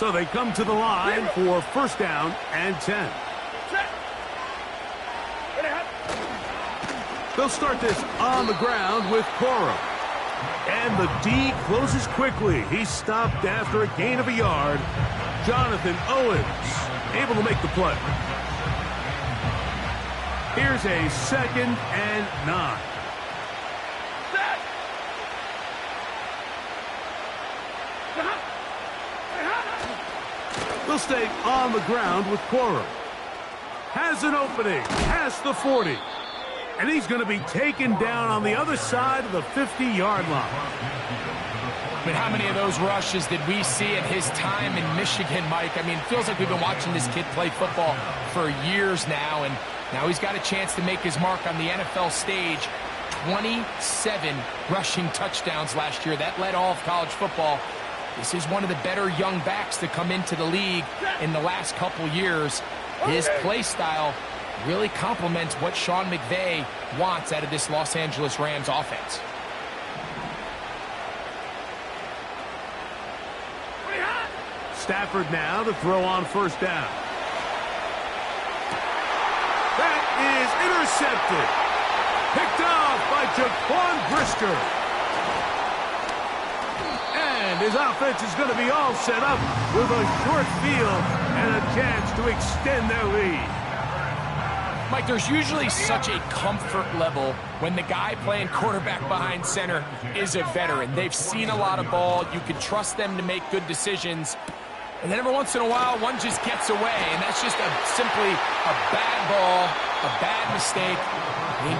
So they come to the line for first down and 10. They'll start this on the ground with Cora. And the D closes quickly. He's stopped after a gain of a yard. Jonathan Owens able to make the play. Here's a 2nd and 9. They'll stay on the ground with Cora. Has an opening, past the 40. And he's going to be taken down on the other side of the 50-yard line. I mean, how many of those rushes did we see at his time in Michigan, Mike? I mean, it feels like we've been watching this kid play football for years now, and now he's got a chance to make his mark on the NFL stage. 27 rushing touchdowns last year. That led all of college football. This is one of the better young backs to come into the league in the last couple years. His play style really complements what Sean McVay wants out of this Los Angeles Rams offense. Stafford now to throw on first down. That is intercepted. Picked off by Jaquan Brisker. And his offense is going to be all set up with a short field and a chance to extend their lead. Mike, there's usually such a comfort level when the guy playing quarterback behind center is a veteran. They've seen a lot of ball. You can trust them to make good decisions. And then every once in a while, one just gets away, and that's just simply a bad ball, a bad mistake. I mean,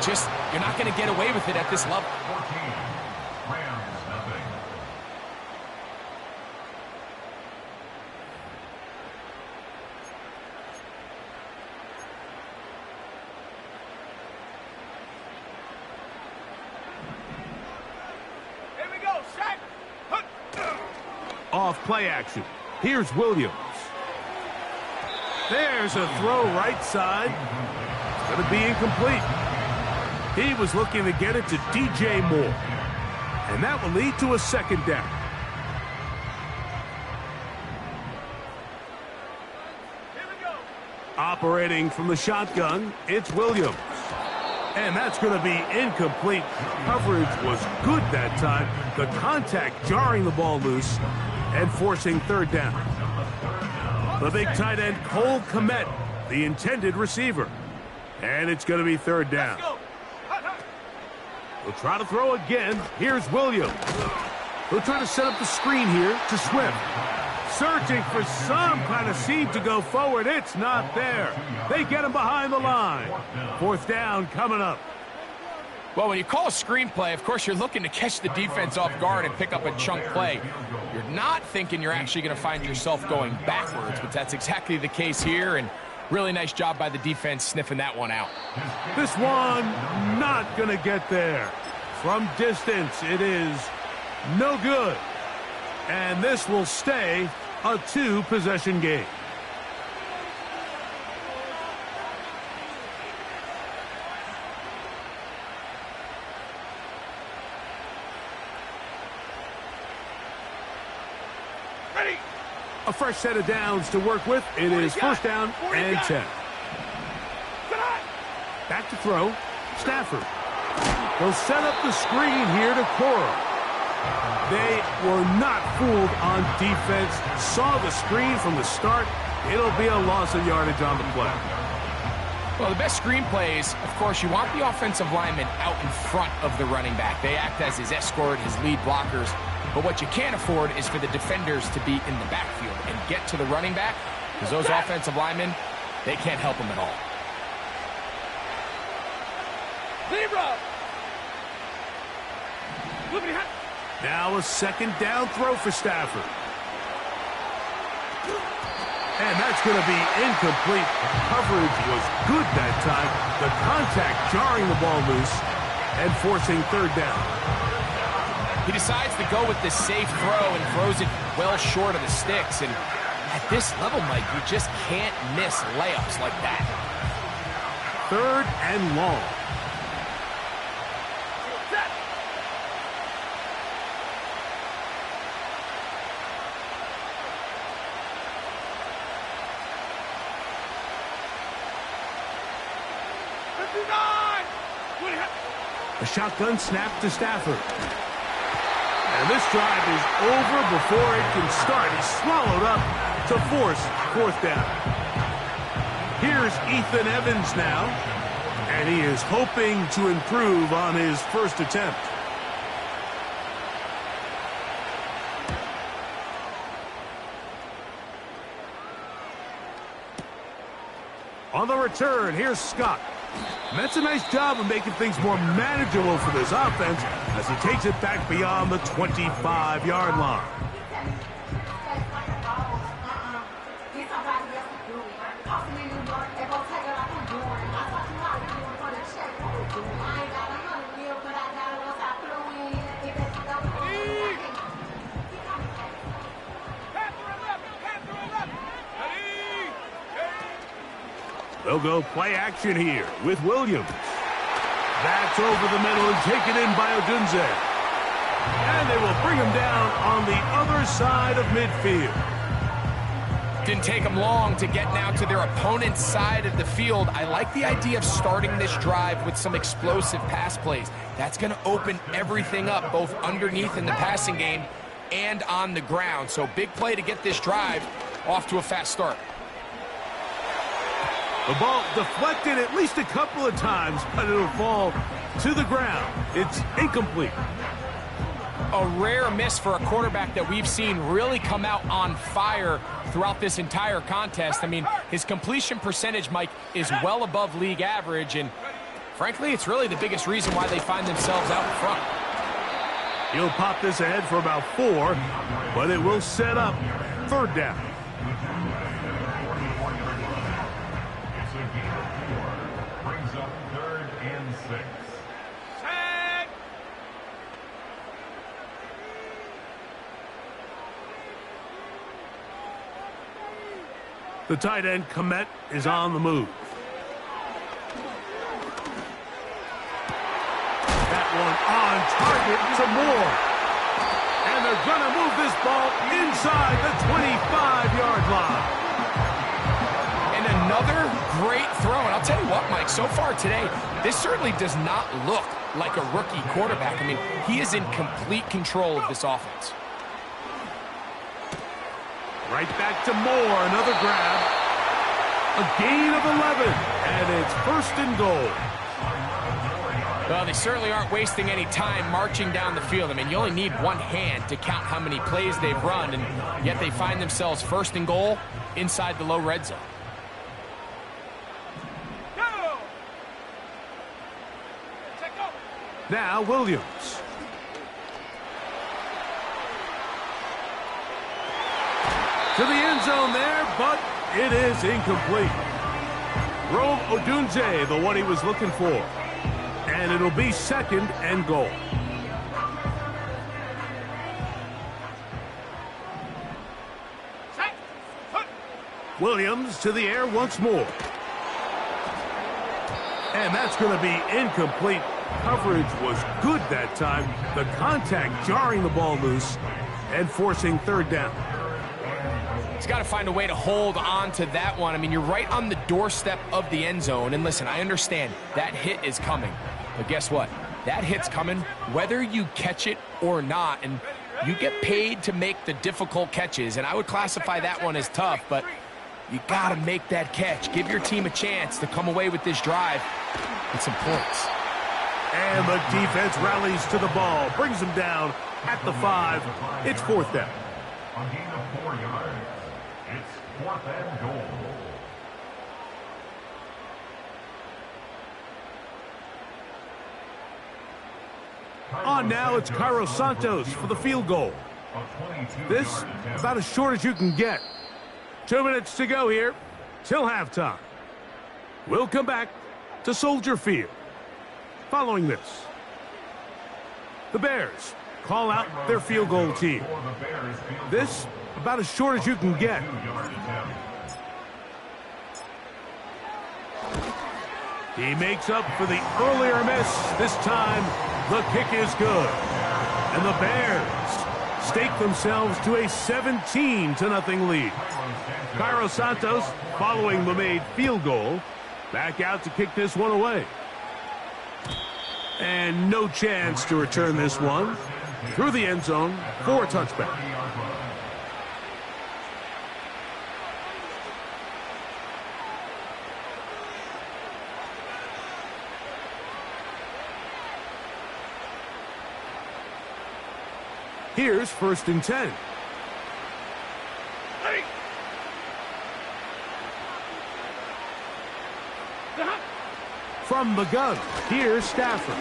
you're not going to get away with it at this level. Off play action. Here's Williams. There's a throw right side. It's going to be incomplete. He was looking to get it to DJ Moore. And that will lead to a 2nd down. Operating from the shotgun, it's Williams. And that's going to be incomplete. Coverage was good that time. The contact jarring the ball loose and forcing 3rd down. The big tight end, Cole Kmet, the intended receiver. And it's going to be 3rd down. We'll try to throw again. Here's Williams. He'll try to set up the screen here to Swift. Searching for some kind of seam to go forward. It's not there. They get him behind the line. 4th down coming up. Well, when you call a screenplay, of course, you're looking to catch the defense off guard and pick up a chunk play. You're not thinking you're actually going to find yourself going backwards, but that's exactly the case here, and really nice job by the defense sniffing that one out. This one not going to get there. From distance, it is no good. And this will stay a 2-possession game. A fresh set of downs to work with. It is first down and 10. Back to throw. Stafford. They'll set up the screen here to Cora. They were not fooled on defense. Saw the screen from the start. It'll be a loss of yardage on the play. Well, the best screen plays, of course, you want the offensive lineman out in front of the running back. They act as his escort, his lead blockers. But what you can't afford is for the defenders to be in the backfield and get to the running back, because those offensive linemen, they can't help them at all. Now a 2nd down throw for Stafford. And that's going to be incomplete. Coverage was good that time. The contact jarring the ball loose and forcing 3rd down. He decides to go with the safe throw and throws it well short of the sticks. And at this level, Mike, you just can't miss layups like that. 3rd and long. A shotgun snap to Stafford. And this drive is over before it can start. He's swallowed up to force fourth down. Here's Ethan Evans now, and he is hoping to improve on his first attempt. On the return, here's Scott. And that's a nice job of making things more manageable for this offense as he takes it back beyond the 25-yard line. They'll go play action here with Williams. That's over the middle and taken in by Odunze. And they will bring him down on the other side of midfield. Didn't take them long to get now to their opponent's side of the field. I like the idea of starting this drive with some explosive pass plays. That's going to open everything up, both underneath in the passing game and on the ground. So big play to get this drive off to a fast start. The ball deflected at least a couple of times, but it'll fall to the ground. It's incomplete. A rare miss for a quarterback that we've seen really come out on fire throughout this entire contest. I mean, his completion percentage, Mike, is well above league average, and frankly, it's really the biggest reason why they find themselves out in front. He'll pop this ahead for about 4, but it will set up third down. Brings up 3rd and 6. The tight end, Komet, is on the move. That one on target to Moore. And they're going to move this ball inside the 25-yard line. And another great throw. And I'll tell you what, Mike, so far today, this certainly does not look like a rookie quarterback. I mean, he is in complete control of this offense. Right back to Moore, another grab. A gain of 11, and it's 1st and goal. Well, they certainly aren't wasting any time marching down the field. I mean, you only need one hand to count how many plays they've run, and yet they find themselves 1st and goal inside the low red zone. Now Williams. To the end zone there, but it is incomplete. Rome Odunze, the one he was looking for. And it'll be 2nd and goal. Williams to the air once more. And that's going to be incomplete. Coverage was good that time. The contact jarring the ball loose and forcing 3rd down. He's got to find a way to hold on to that one. I mean, you're right on the doorstep of the end zone. And listen, I understand that hit is coming. But guess what? That hit's coming whether you catch it or not. And you get paid to make the difficult catches. And I would classify that one as tough, but you got to make that catch. Give your team a chance to come away with this drive with some points. And the defense rallies to the ball, brings him down at the 5. It's 4th down. A gain of 4 yards. It's 4th and goal. On now, it's Cairo Santos for the field goal. This about as short as you can get. 2 minutes to go here till halftime. We'll come back to Soldier Field. Following this, the Bears call out their field goal team. This about as short as you can get. He makes up for the earlier miss. This time, the kick is good. And the Bears stake themselves to a 17-0 lead. Cairo Santos, following the made field goal, back out to kick this one away. And no chance to return this one through the end zone for a touchback. Here's 1st and 10. From the gun, here's Stafford.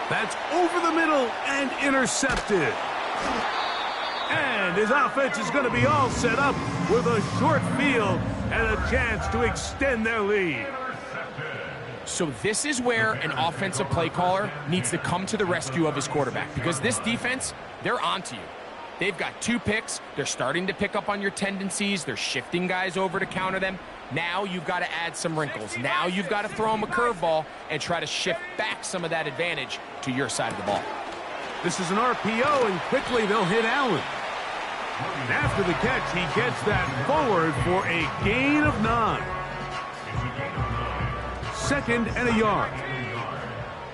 That's over the middle and intercepted. And his offense is going to be all set up with a short field and a chance to extend their lead. So this is where an offensive play caller needs to come to the rescue of his quarterback, because this defense, they're onto you. They've got 2 picks. They're starting to pick up on your tendencies. They're shifting guys over to counter them. Now you've got to add some wrinkles. Now you've got to throw them a curveball and try to shift back some of that advantage to your side of the ball. This is an RPO, and quickly they'll hit Allen. After the catch, he gets that forward for a gain of 9. 2nd and a yard.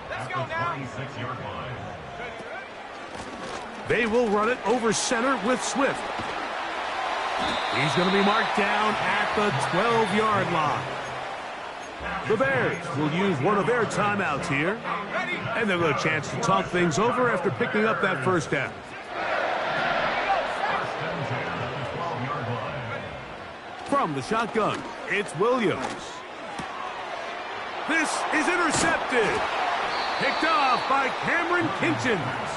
Let's go now. They will run it over center with Swift. He's going to be marked down at the 12-yard line. The Bears will use one of their timeouts here, and they'll get a chance to talk things over after picking up that 1st down. From the shotgun, it's Williams. This is intercepted. Picked off by Cameron Kinchins.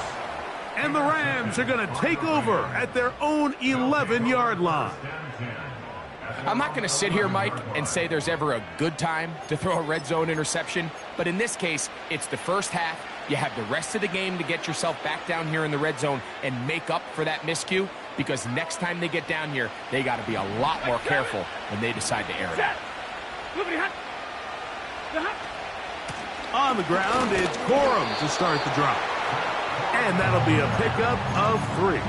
And the Rams are going to take over at their own 11-yard line. I'm not going to sit here, Mike, and say there's ever a good time to throw a red zone interception. But in this case, it's the first half. You have the rest of the game to get yourself back down here in the red zone and make up for that miscue. Because next time they get down here, they got to be a lot more careful when they decide to air it out. On the ground, it's Corum to start the drive. And that'll be a pickup of 3.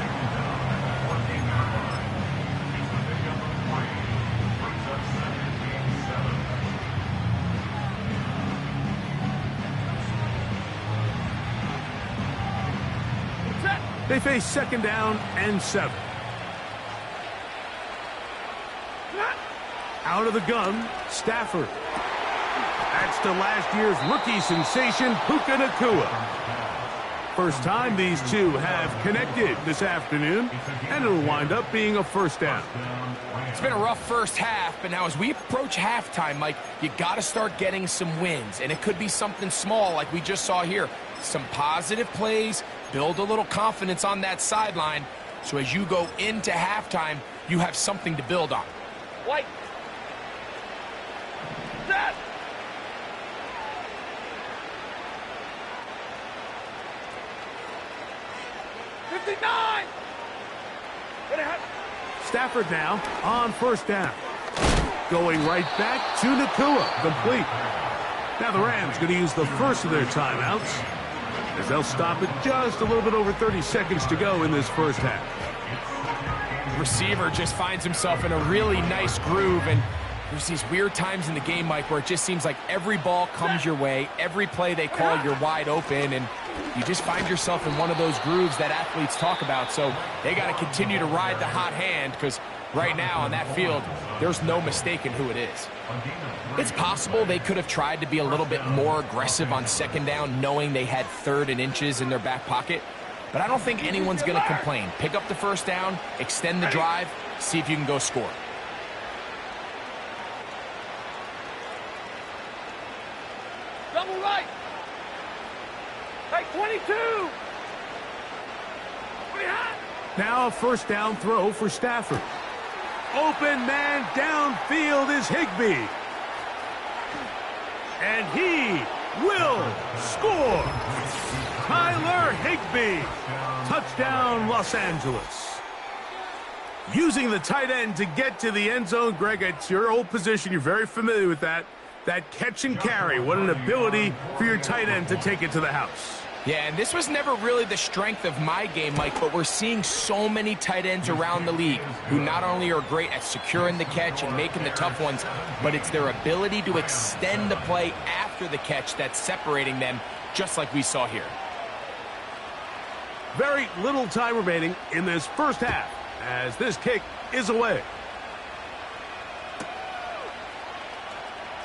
They face 2nd down and 7. Out of the gun, Stafford. That's to last year's rookie sensation, Puka Nacua. First time these two have connected this afternoon, and it'll wind up being a 1st down. It's been a rough first half, but now as we approach halftime, Mike, you got to start getting some wins, and it could be something small like we just saw here. Some positive plays, build a little confidence on that sideline, so as you go into halftime, you have something to build on. White. Set. Stafford now on 1st down. Going right back to Nacua, complete. Now the Rams going to use the first of their timeouts, as they'll stop it just a little bit over 30 seconds to go in this first half. Receiver just finds himself in a really nice groove, and there's these weird times in the game, Mike, where it just seems like every ball comes your way, every play they call, you're wide open, and you just find yourself in one of those grooves that athletes talk about. So they got to continue to ride the hot hand, because right now on that field, there's no mistaking who it is. It's possible they could have tried to be a little bit more aggressive on 2nd down, knowing they had 3rd and inches in their back pocket. But I don't think anyone's going to complain. Pick up the 1st down, extend the drive, see if you can go score. Double right. Take 22. Now a 1st down throw for Stafford. Open man downfield is Higbee. And he will score. Tyler Higbee. Touchdown, Los Angeles. Using the tight end to get to the end zone. Greg, it's your old position. You're very familiar with that. That catch and carry. What an ability for your tight end to take it to the house. Yeah, and this was never really the strength of my game, Mike, but we're seeing so many tight ends around the league who not only are great at securing the catch and making the tough ones, but it's their ability to extend the play after the catch that's separating them, just like we saw here. Very little time remaining in this first half as this kick is away.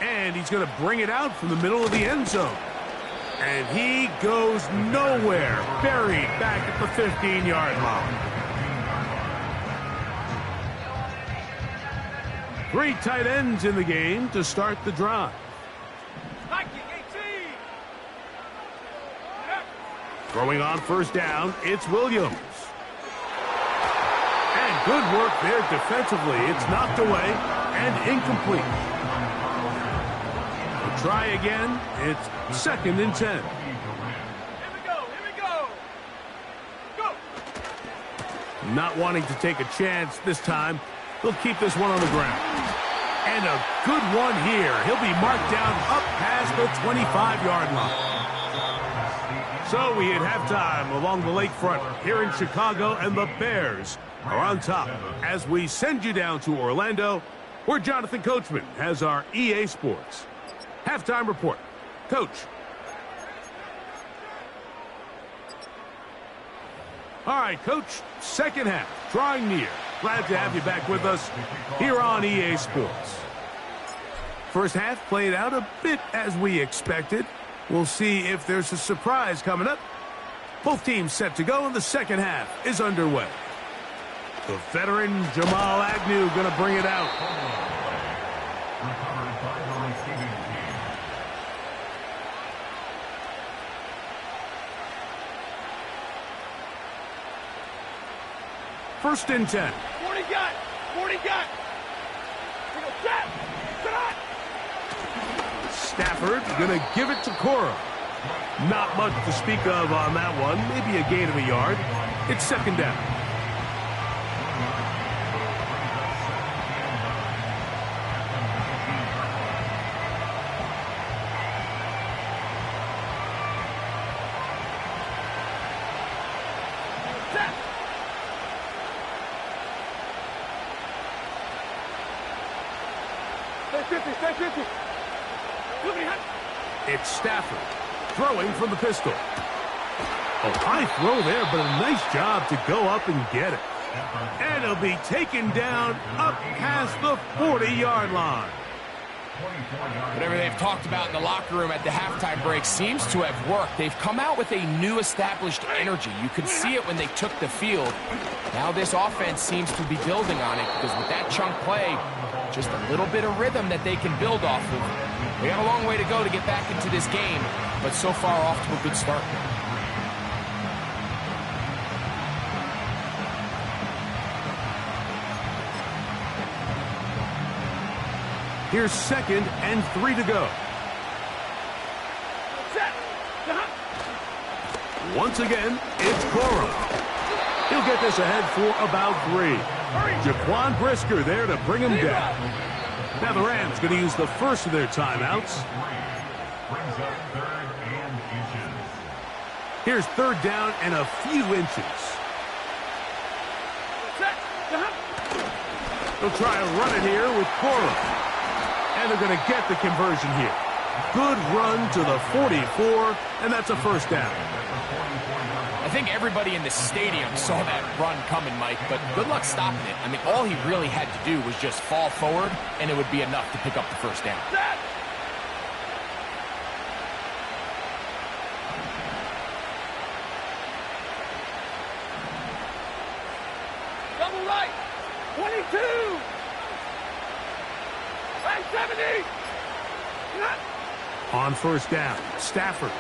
And he's going to bring it out from the middle of the end zone. And he goes nowhere, buried back at the 15-yard line. 3 tight ends in the game to start the drive. Throwing on first down, it's Williams. And good work there defensively. It's knocked away and incomplete. Try again. It's 2nd and 10. Here we go. Go. Not wanting to take a chance this time, he'll keep this one on the ground. And a good one here. He'll be marked down up past the 25-yard line. So we hit halftime along the lakefront here in Chicago, and the Bears are on top as we send you down to Orlando, where Jonathan Coachman has our EA Sports halftime report. Coach. All right, Coach, second half, drawing near. Glad to have you back with us here on EA Sports. First half played out a bit as we expected. We'll see if there's a surprise coming up. Both teams set to go, and the second half is underway. The veteran Jamal Agnew going to bring it out. First and 10. 40 got. Stafford going to give it to Cora. Not much to speak of on that one. Maybe a gain of a yard. It's second down. Stay 50. It's Stafford throwing from the pistol. A high throw there, but a nice job to go up and get it. And it'll be taken down up past the 40-yard line. Whatever they've talked about in the locker room at the halftime break seems to have worked. They've come out with a new established energy. You could see it when they took the field. Now this offense seems to be building on it because with that chunk play, just a little bit of rhythm that they can build off of. We got a long way to go to get back into this game, but so far off to a good start. Here's 2nd and 3 to go. Once again, it's Cora. He'll get this ahead for about 3. Jaquan Brisker there to bring him down. Now the Rams going to use the first of their timeouts. Here's 3rd down and a few inches. They'll try to run it here with Cora. And they're going to get the conversion here. Good run to the 44, and that's a first down. I think everybody in the stadium saw that run coming, Mike, but good luck stopping it. I mean, all he really had to do was just fall forward, and it would be enough to pick up the first down. Double right. 22. 70. On first down, Stafford.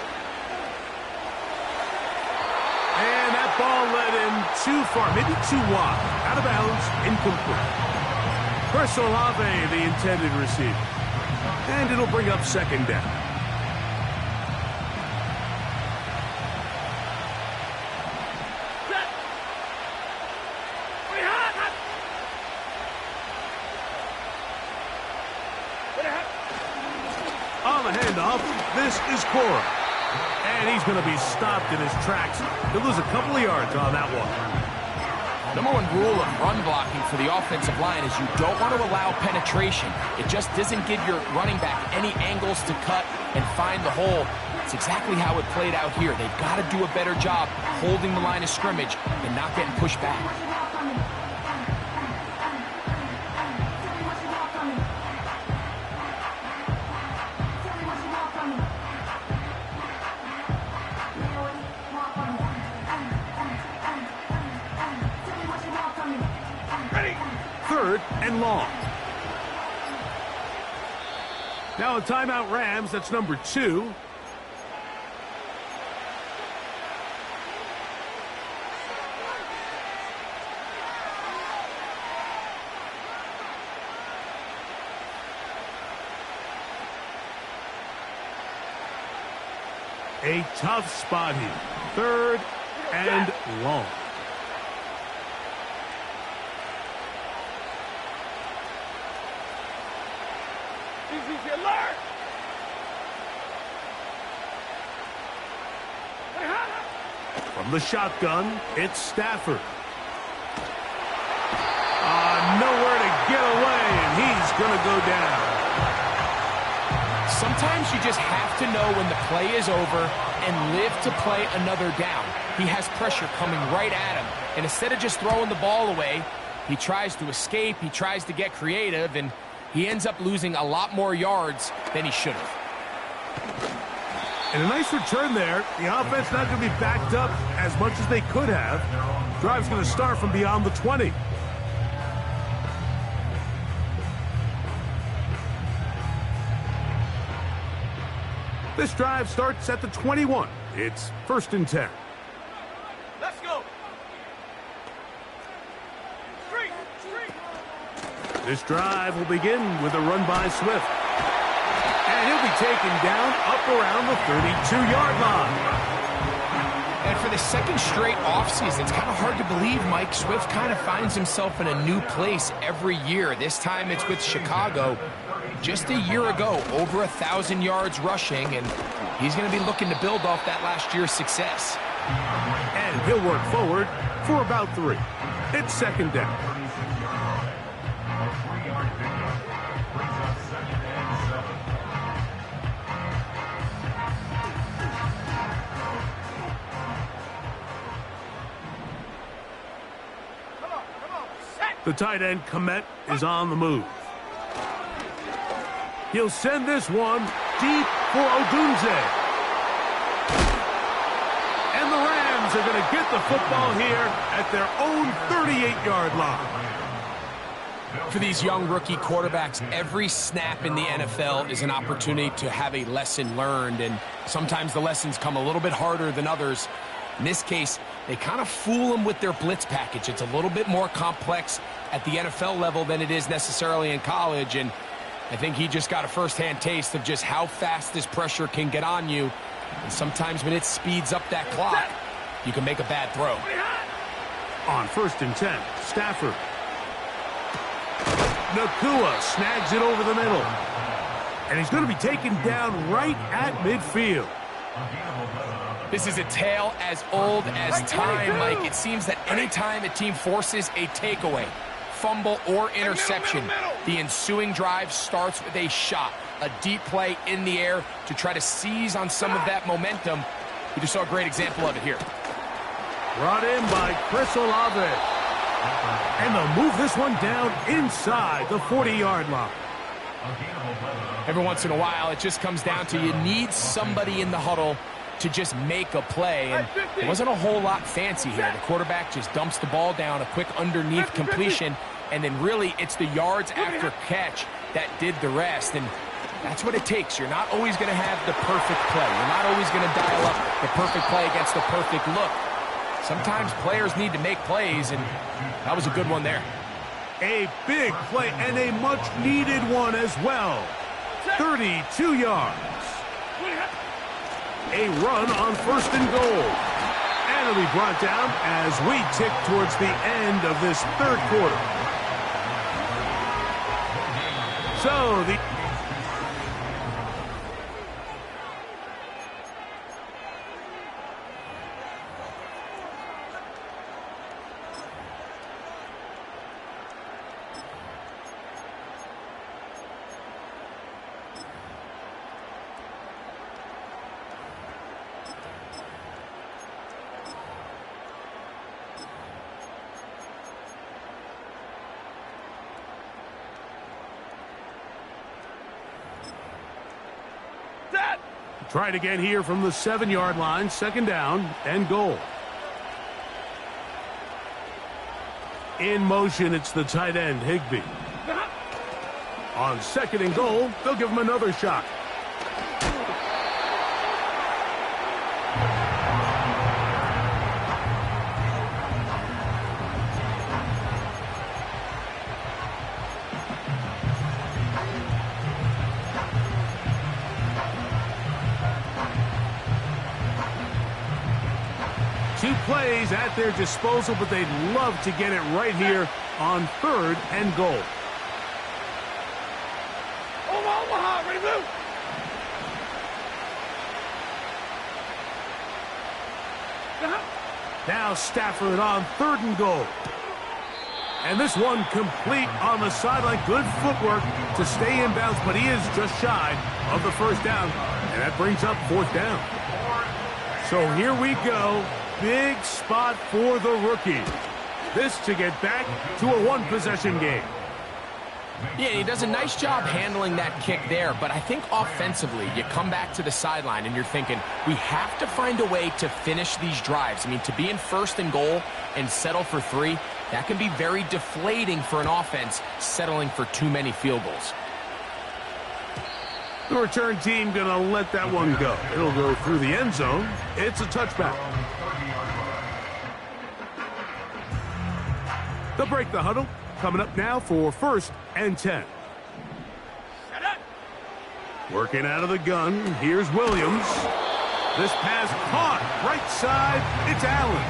And that ball led him too far, maybe too wide. Out of bounds, incomplete. Chris Olave, the intended receiver. And it'll bring up second down. On the handoff, this is Cora. And he's going to be stopped in his tracks. He'll lose a couple of yards on that one. Number one rule of run blocking for the offensive line is you don't want to allow penetration. It just doesn't give your running back any angles to cut and find the hole. It's exactly how it played out here. They've got to do a better job holding the line of scrimmage and not getting pushed back. Third and long. Now a timeout Rams. That's number 2. A tough spot here. Third and long. Easy, alert! From the shotgun, it's Stafford. Nowhere to get away, and he's going to go down. Sometimes you just have to know when the play is over and live to play another down. He has pressure coming right at him, and instead of just throwing the ball away, he tries to escape, he tries to get creative, and he ends up losing a lot more yards than he should have. And a nice return there. The offense not going to be backed up as much as they could have. Drive's going to start from beyond the 20. This drive starts at the 21. It's 1st and 10. Let's go. Straight. This drive will begin with a run by Swift. And he'll be taken down up around the 32-yard line. And for the second straight offseason, it's kind of hard to believe Mike Swift kind of finds himself in a new place every year. This time it's with Chicago. Just a year ago, over 1,000 yards rushing, and he's going to be looking to build off that last year's success. And he'll work forward for about 3. It's 2nd down. The tight end, Komet, is on the move. He'll send this one deep for Odunze. And the Rams are going to get the football here at their own 38-yard line. For these young rookie quarterbacks, every snap in the NFL is an opportunity to have a lesson learned, and sometimes the lessons come a little bit harder than others. In this case, they kind of fool them with their blitz package. It's a little bit more complex at the NFL level than it is necessarily in college, and I think he just got a first-hand taste of just how fast this pressure can get on you. And sometimes when it speeds up that clock, you can make a bad throw. On 1st and 10, Stafford. Nakua snags it over the middle. And he's going to be taken down right at midfield. This is a tale as old as time, Mike. It seems that anytime a team forces a takeaway, fumble, or interception, the ensuing drive starts with a shot, a deep play in the air to try to seize on some of that momentum. We just saw a great example of it here. Brought in by Chris Olave. And they'll move this one down inside the 40-yard line. Every once in a while, it just comes down to you need somebody in the huddle to just make a play, and it wasn't a whole lot fancy here. The quarterback just dumps the ball down, a quick underneath completion, and then really it's the yards after catch that did the rest, and that's what it takes. You're not always going to have the perfect play. You're not always going to dial up the perfect play against the perfect look. Sometimes players need to make plays, and that was a good one there. A big play and a much-needed one as well. 32 yards. A run on 1st and goal. And it'll be brought down as we tick towards the end of this 3rd quarter. So Try it again here from the 7-yard line. Second down and goal. In motion, it's the tight end, Higbee. On second and goal, they'll give him another shot. Two plays at their disposal, but they'd love to get it right here on third and goal. Omaha, ready to move. Now Stafford on third and goal. And this one complete on the sideline. Good footwork to stay in bounds, but he is just shy of the first down. And that brings up fourth down. So here we go. Big spot for the rookie. This to get back to a one-possession game. Yeah, he does a nice job handling that kick there, but I think offensively, you come back to the sideline and you're thinking, we have to find a way to finish these drives. I mean, to be in first and goal and settle for 3, that can be very deflating for an offense settling for too many field goals. The return team going to let that one go. It'll go through the end zone. It's a touchback. They'll break the huddle. Coming up now for first and 10. Working out of the gun. Here's Williams. This pass caught. Right side. It's Allen.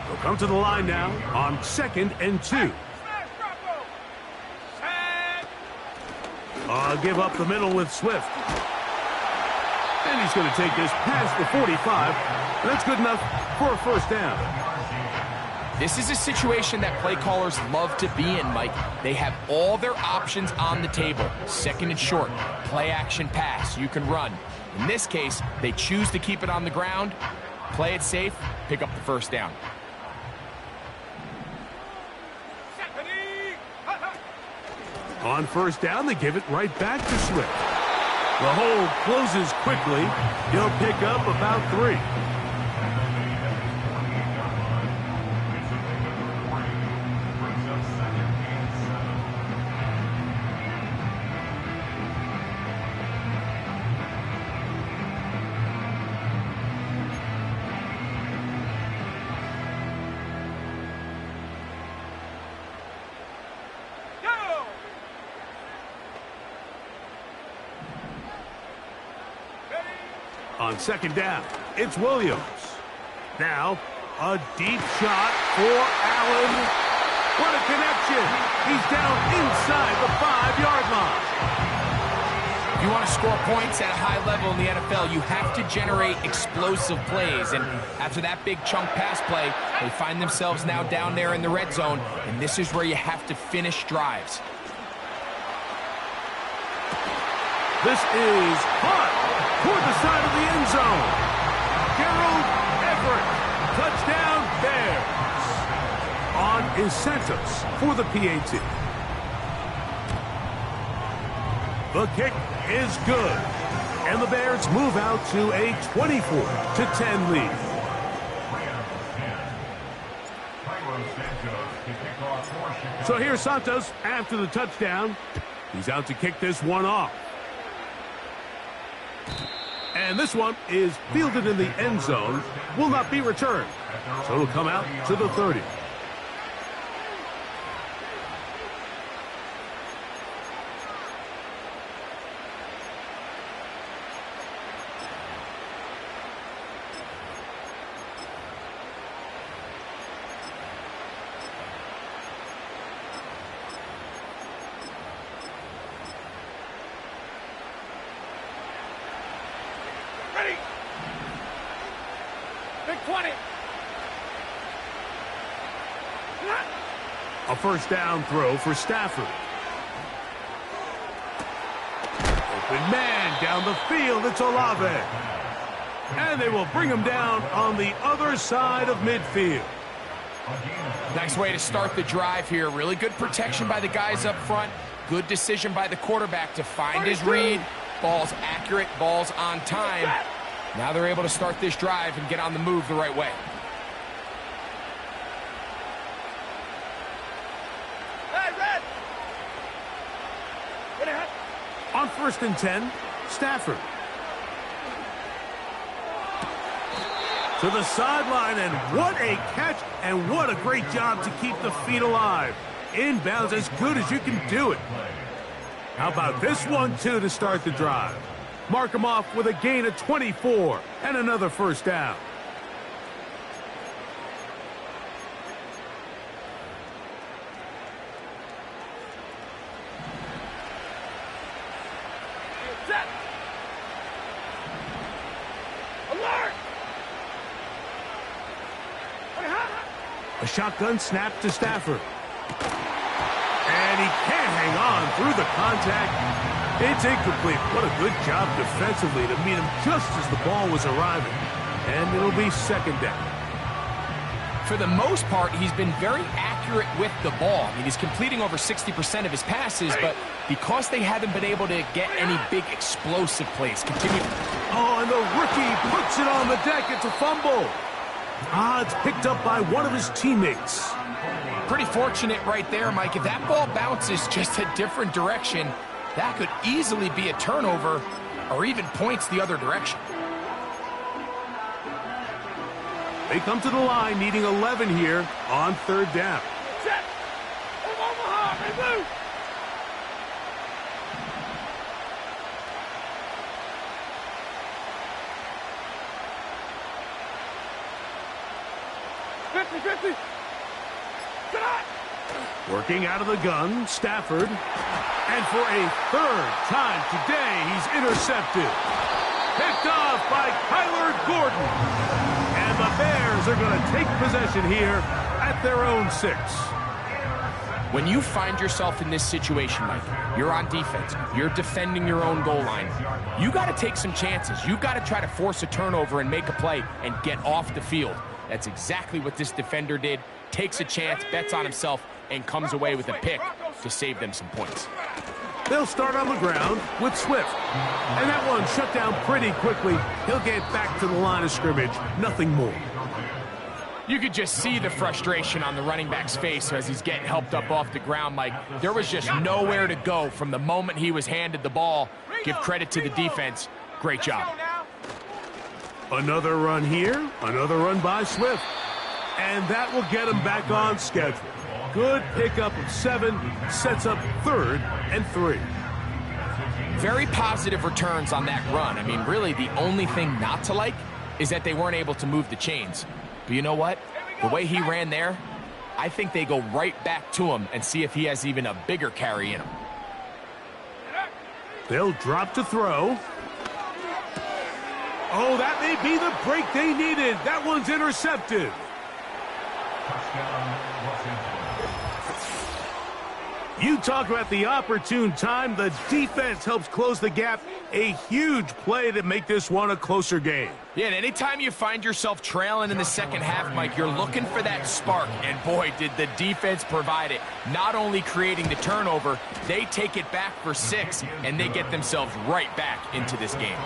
They'll come to the line now on second and 2. Give up the middle with Swift. And he's going to take this past the 45. And that's good enough for a first down. This is a situation that play callers love to be in, Mike. They have all their options on the table. Second and short, play action pass, you can run. In this case, they choose to keep it on the ground, play it safe, pick up the first down. On first down, they give it right back to Swift. The hold closes quickly. He'll pick up about 3. On second down, it's Williams. Now, a deep shot for Allen. What a connection. He's down inside the 5-yard line. If you want to score points at a high level in the NFL, you have to generate explosive plays. And after that big chunk pass play, they find themselves now down there in the red zone. And this is where you have to finish drives. This is hot toward the side of the end zone. Gerald Everett, touchdown Bears. On is Santos for the PAT. The kick is good. And the Bears move out to a 24-10 lead. So here's Santos after the touchdown. He's out to kick this one off. And this one is fielded in the end zone. Will not be returned. So it'll come out to the 30. Ready. Big 20. A first down throw for Stafford. Open man down the field. It's Olave. And they will bring him down on the other side of midfield. Nice way to start the drive here. Really good protection by the guys up front. Good decision by the quarterback to find his read. Ball's accurate, ball's on time. Now they're able to start this drive and get on the move the right way. On 1st and 10, Stafford. To the sideline, and what a catch, and what a great job to keep the feet alive. Inbounds as good as you can do it. How about this one, too, to start the drive? Mark him off with a gain of 24 and another first down. A shotgun snap to Stafford. And he can't hang on through the contact. It's incomplete. What a good job defensively to meet him just as the ball was arriving. And it'll be 2nd down. For the most part, he's been very accurate with the ball. I mean, he's completing over 60% of his passes, but because they haven't been able to get any big explosive plays, continue. Oh, and the rookie puts it on the deck. It's a fumble. It's picked up by one of his teammates. Pretty fortunate right there, Mike. If that ball bounces just a different direction, that could easily be a turnover or even points the other direction. They come to the line needing 11 here on 3rd down. Set. Omaha, ready, move. Working out of the gun, Stafford. And for a 3rd time today, he's intercepted. Picked off by Kyler Gordon. And the Bears are going to take possession here at their own 6. When you find yourself in this situation, Mike, you're on defense, you're defending your own goal line, you got to take some chances. You got to try to force a turnover and make a play and get off the field. That's exactly what this defender did. Takes a chance, bets on himself, and comes away with a pick to save them some points. They'll start on the ground with Swift. And that one shut down pretty quickly. He'll get back to the line of scrimmage. Nothing more. You could just see the frustration on the running back's face as he's getting helped up off the ground, Mike. There was just nowhere to go from the moment he was handed the ball. Give credit to the defense. Great job. Another run here. Another run by Swift. And that will get him back on schedule. Good pickup of 7. Sets up 3rd and 3. Very positive returns on that run. I mean, really, the only thing not to like is that they weren't able to move the chains. But you know what? The way he ran there, I think they go right back to him and see if he has even a bigger carry in him. They'll drop to throw. Oh, that may be the break they needed. That one's intercepted. You talk about the opportune time. The defense helps close the gap. A huge play to make this one a closer game. Yeah, and anytime you find yourself trailing in the second half, Mike, you're looking for that spark. And boy, did the defense provide it. Not only creating the turnover, they take it back for 6, and they get themselves right back into this game.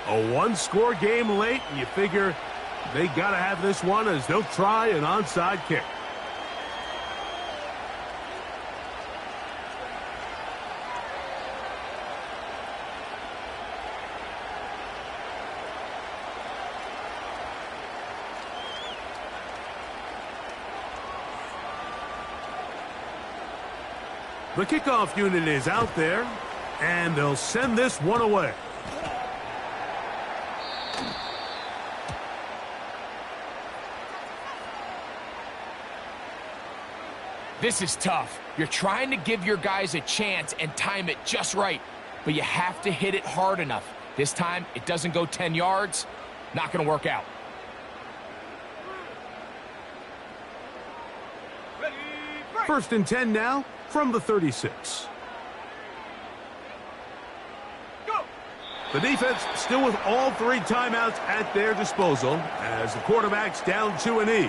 A one-score game late, and you figure they got to have this one as they'll try an onside kick. The kickoff unit is out there, and they'll send this one away. This is tough. You're trying to give your guys a chance and time it just right, but you have to hit it hard enough. This time, it doesn't go 10 yards. Not going to work out. First and 10 now from the 36. The defense still with all 3 timeouts at their disposal as the quarterback's down to a knee.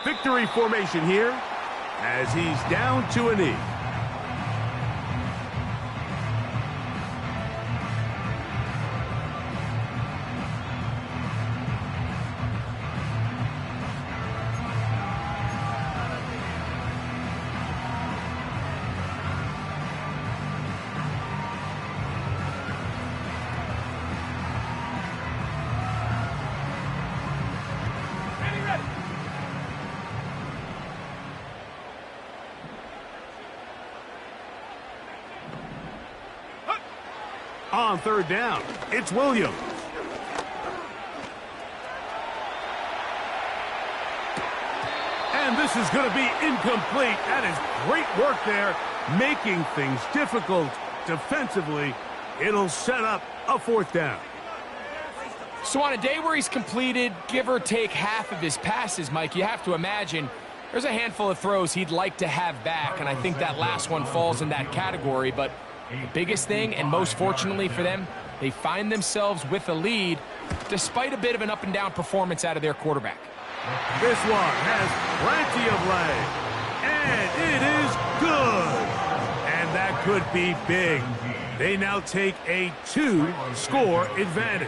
Victory formation here as he's down to a knee. On 3rd down, it's Williams. And this is going to be incomplete. That is great work there, making things difficult defensively. It'll set up a 4th down. So on a day where he's completed, give or take half of his passes, Mike, you have to imagine there's a handful of throws he'd like to have back, and I think that last one falls in that category. But the biggest thing, and most fortunately for them, they find themselves with a lead despite a bit of an up-and-down performance out of their quarterback. This one has plenty of leg, and it is good. And that could be big. They now take a 2-score advantage.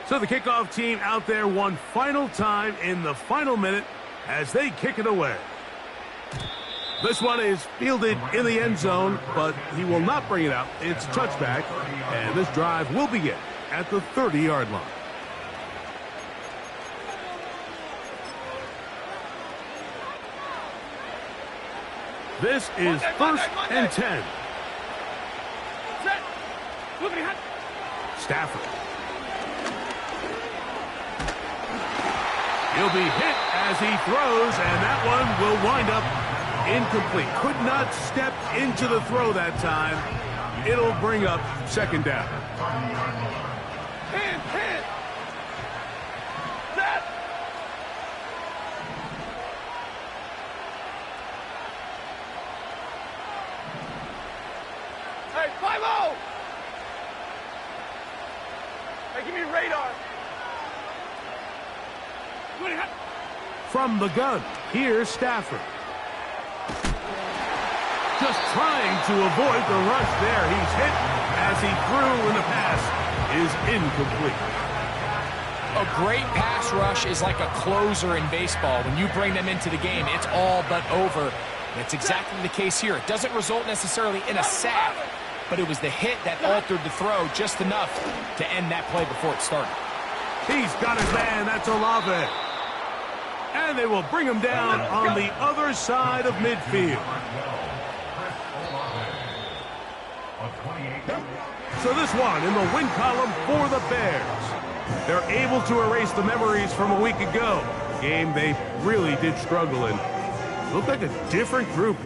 So the kickoff team out there one final time in the final minute as they kick it away. This one is fielded in the end zone, but he will not bring it out. It's touchback, and this drive will begin at the 30-yard line. This is 1st and 10. Stafford. He'll be hit as he throws, and that one will wind up incomplete. Could not step into the throw that time. It'll bring up 2nd down. Hand. Set. Hey, 5-0. Hey, give me radar. From the gun, here's Stafford. Just trying to avoid the rush there. He's hit as he threw, and the pass is incomplete. A great pass rush is like a closer in baseball. When you bring them into the game, it's all but over. That's exactly the case here. It doesn't result necessarily in a sack, but it was the hit that altered the throw just enough to end that play before it started. He's got his man. That's Olave. And they will bring him down on the other side of midfield. So this one in the win column for the Bears. They're able to erase the memories from a week ago. A game they really did struggle in. Looked like a different group